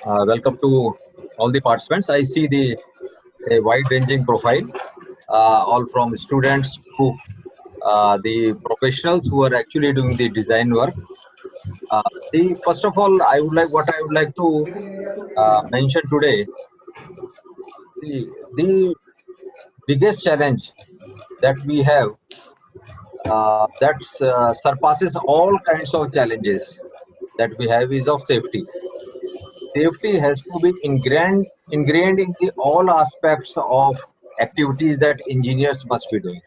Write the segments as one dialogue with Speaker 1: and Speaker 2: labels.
Speaker 1: Welcome to all the participants. I see a wide-ranging profile, all from students to the professionals who are actually doing the design work. The first of all, I would like to mention today. The biggest challenge that we have that surpasses all kinds of challenges that we have is of safety. Safety has to be ingrained in the all aspects of activities that engineers must be doing.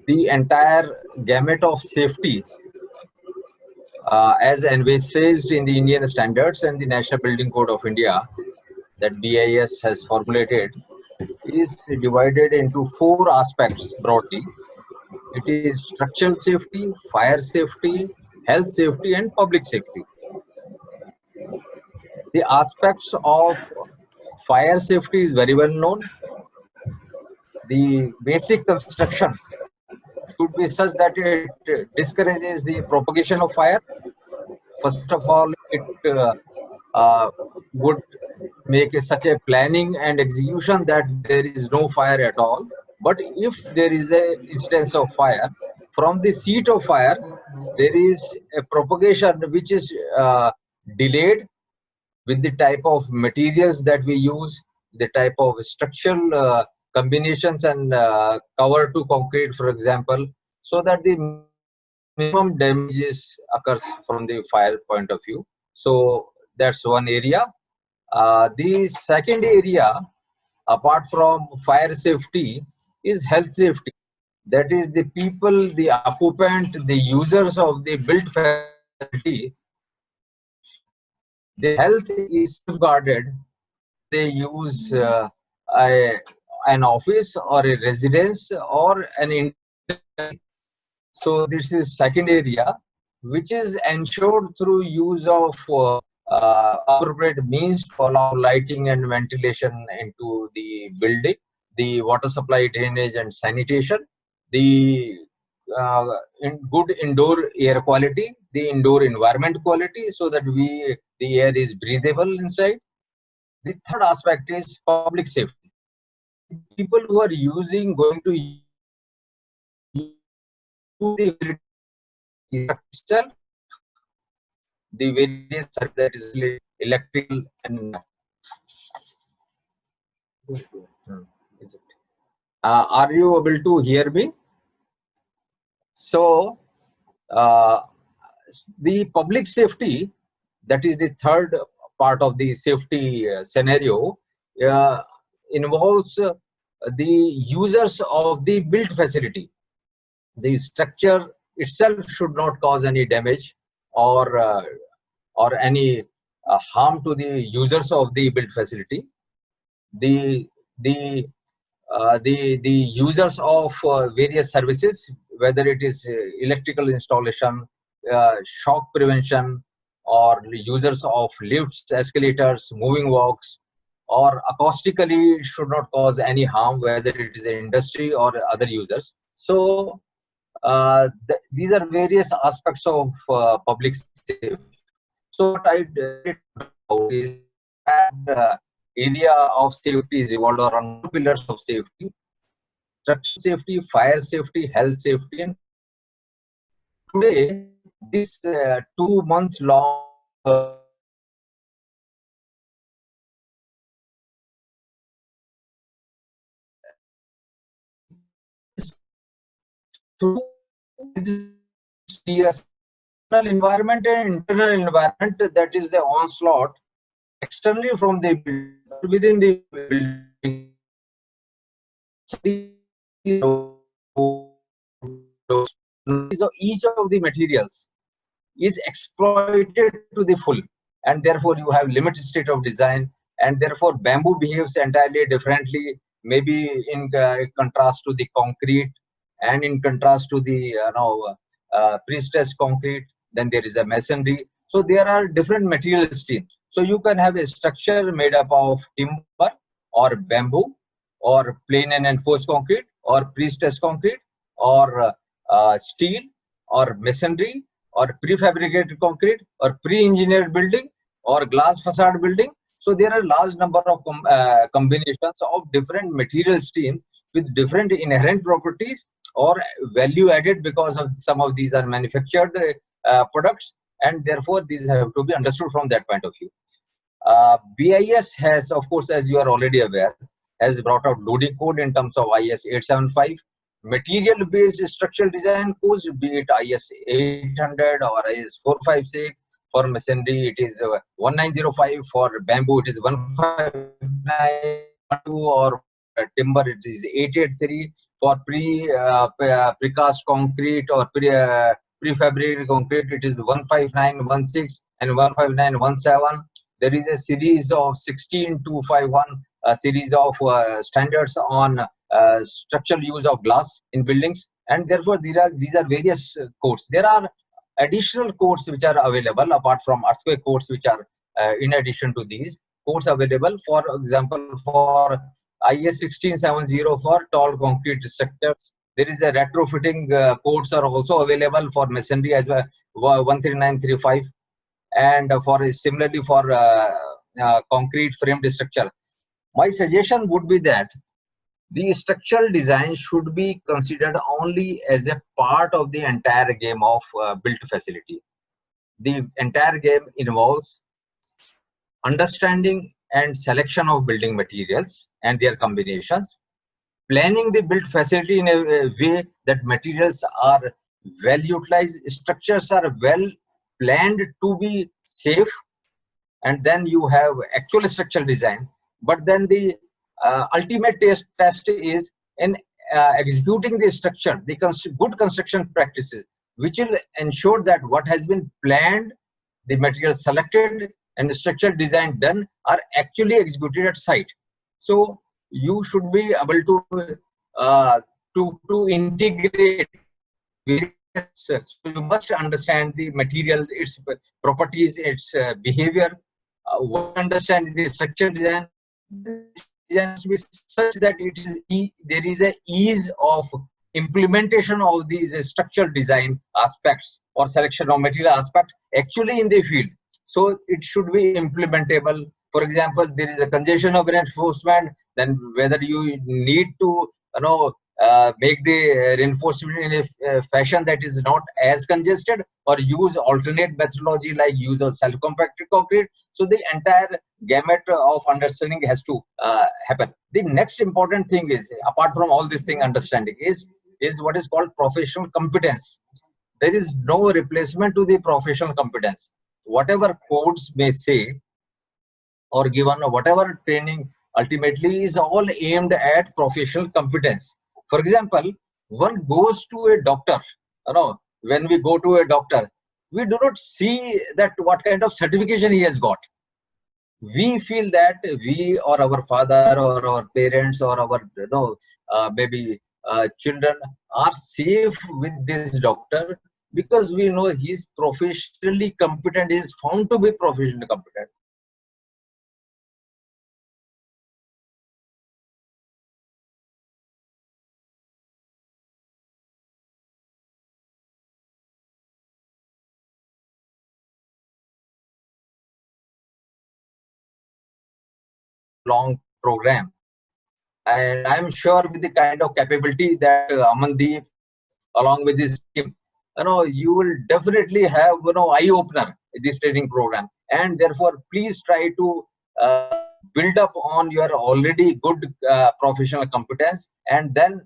Speaker 1: The entire gamut of safety, as envisaged in the Indian standards and the National Building Code of India, that BIS has formulated, is divided into four aspects broadly. It is structural safety, fire safety, health safety, and public safety. The aspects of fire safety is very well known. The basic construction should be such that it discourages the propagation of fire. First of all, it would make such a planning and execution that there is no fire at all. But if there is a instance of fire, from the seat of fire, there is a propagation which is delayed with the type of materials that we use, the type of structural combinations and cover to concrete, for example, so that the minimum damages occurs from the fire point of view. So that's one area. The second area, apart from fire safety, is health safety. That is the people, the occupant, the users of the built facility, their health is safeguarded. They use an office or a residence or an industry. So this is second area, which is ensured through use of appropriate means to allow lighting and ventilation into the building, the water supply, drainage, and sanitation, the good indoor air quality, the indoor environment quality, so that the air is breathable inside. The third aspect is public safety. People who are going to use the itself, the various that is electrical and are you able to hear me? So the public safety, that is the third part of the safety scenario, involves the users of the built facility. The structure itself should not cause any damage or any harm to the users of the built facility. The the the users of various services, whether it is electrical installation, shock prevention, or users of lifts, escalators, moving walks, or acoustically should not cause any harm, whether it is an industry or other users. So these are various aspects of public safety. So what I did is that area of safety is evolved around two pillars of safety: structural safety, fire safety, health safety. And today, this 2 month long through external environment and internal environment, that is the onslaught externally from the building, within the building. So each of the materials is exploited to the full, and therefore you have limited state of design, and therefore bamboo behaves entirely differently, maybe in contrast to the concrete, and in contrast to the pre-stressed concrete. Then there is a masonry. So there are different material streams. So you can have a structure made up of timber or bamboo or plain and enforced concrete or pre-stressed concrete or steel or masonry or prefabricated concrete or pre-engineered building. or glass facade building. So there are large number of combinations of different material streams with different inherent properties or value added, because of some of these are manufactured products, and therefore these have to be understood from that point of view. BIS has, of course, as you are already aware, has brought out loading code in terms of IS 875, material-based structural design codes, be it IS 800 or IS 456. For masonry, it is 1905. For bamboo, it is 159, or timber, it is 883. For precast concrete or prefabricated concrete, it is 15916 and 15917. There is a series of 16251, a series of standards on structural use of glass in buildings, and therefore these are various codes. There are additional codes which are available apart from earthquake codes, which are in addition to these codes available. For example, for IS 1670 for tall concrete structures, there is a retrofitting codes are also available for masonry as well, 13935, and for similarly for concrete framed structure. My suggestion would be that the structural design should be considered only as a part of the entire game of built facility. The entire game involves understanding and selection of building materials and their combinations, planning the built facility in a way that materials are well utilized, structures are well planned to be safe, and then you have actual structural design. But then the ultimate test is in executing the structure, the good construction practices, which will ensure that what has been planned, the material selected, and the structural design done are actually executed at site. So you should be able to integrate various. So you must understand the material, its properties, its behavior. Understand the structure design. Design must be such that there is a ease of implementation of these structural design aspects or selection of material aspect actually in the field. So it should be implementable. For example, there is a congestion of reinforcement, then whether you need to make the reinforcement in a fashion that is not as congested, or use alternate methodology like use of self-compacted concrete. So the entire gamut of understanding has to happen. The next important thing is, apart from all this thing, understanding is what is called professional competence. There is no replacement to the professional competence. Whatever codes may say or given, whatever training, ultimately is all aimed at professional competence. For example, one goes to a doctor. When we go to a doctor, we do not see that what kind of certification he has got. We feel that we or our father or our parents or our maybe children are safe with this doctor because we know he is professionally competent, is found to be professionally competent. Long program, and I'm sure with the kind of capability that Amandeep along with his team, you will definitely have eye opener in this training program, and therefore please try to build up on your already good professional competence, and then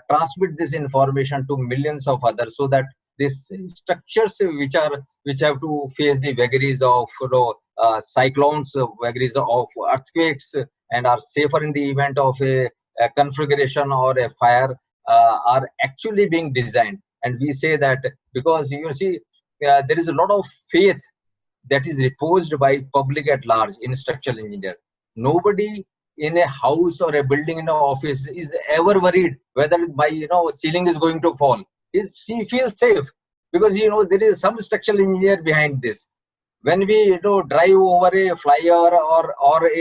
Speaker 1: transmit this information to millions of others, so that these structures which have to face the vagaries of cyclones, vagaries of earthquakes, and are safer in the event of a conflagration or a fire, are actually being designed. And we say that because you see there is a lot of faith that is reposed by public at large in structural engineer. Nobody in a house or a building, in an office, is ever worried whether my ceiling is going to fall. He feels safe because there is some structural engineer behind this. When we drive over a flyover or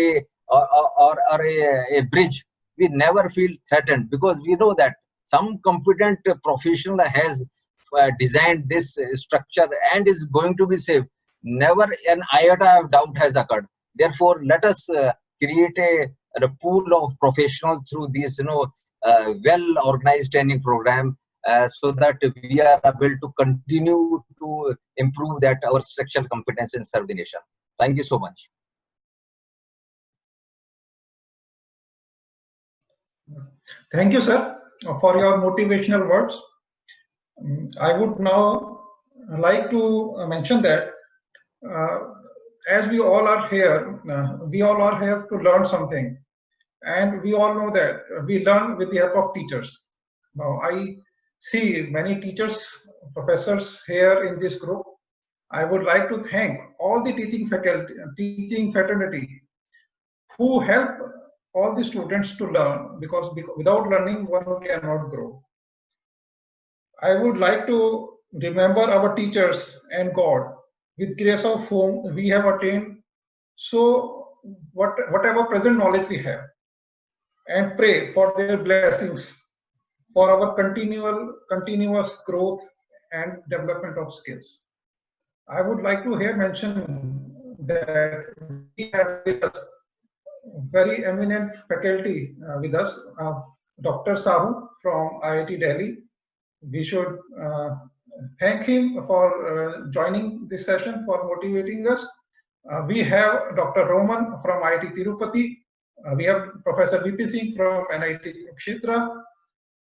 Speaker 1: a bridge, we never feel threatened because we know that some competent professional has designed this structure and is going to be safe. never an iota of doubt has occurred. Therefore, let us create a pool of professionals through this, well organized training program, so that we are able to continue to improve that our structural competence and serve the nation. Thank you so much.
Speaker 2: Thank you, sir, for your motivational words. I would now like to mention that as we all are here to learn something, and we all know that we learn with the help of teachers. Now, I see many teachers, professors here in this group. I would like to thank all the teaching faculty, teaching fraternity, who help all the students to learn, because without learning one cannot grow. I would like to remember our teachers and God, with grace of whom we have attained so whatever present knowledge we have, and pray for their blessings for our continuous growth and development of skills. I would like to here mention that we have with us very eminent faculty with us, Dr. Sahu from IIT Delhi. We should thank him for joining this session, for motivating us. We have Dr. Roman from IIT Tirupati. We have Professor VP Singh from NIT Kurukshetra,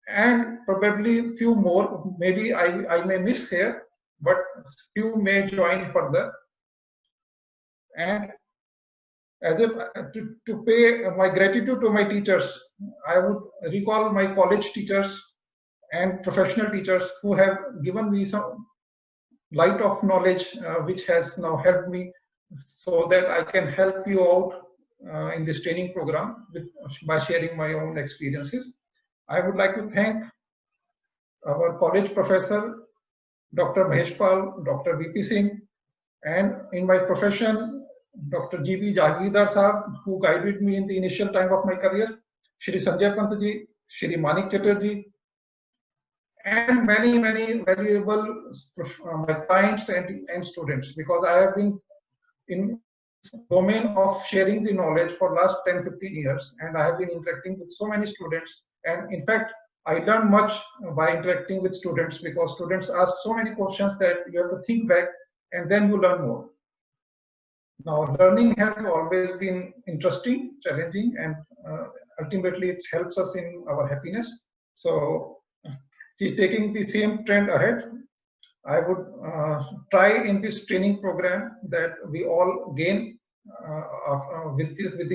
Speaker 2: and probably few more. Maybe I may miss here, but few may join further. And as if to pay my gratitude to my teachers, I would recall my college teachers and professional teachers who have given me some light of knowledge, which has now helped me so that I can help you out in this training program by sharing my own experiences. I would like to thank our college professor, Dr. Mahesh Pal, Dr. VP Singh, and in my profession, Dr. G.B. Jagidar Sahab, who guided me in the initial time of my career, Shri Sanjay Pant ji, Shri Manik Chatterjee, and many valuable my clients and students, because I have been in domain of sharing the knowledge for last 10-15 years, and I have been interacting with so many students, and in fact I learn much by interacting with students, because students ask so many questions that you have to think back and then you learn more. Now, learning has always been interesting, challenging, and ultimately it helps us in our happiness. So taking the same trend ahead, I would try in this training program that we all gain with the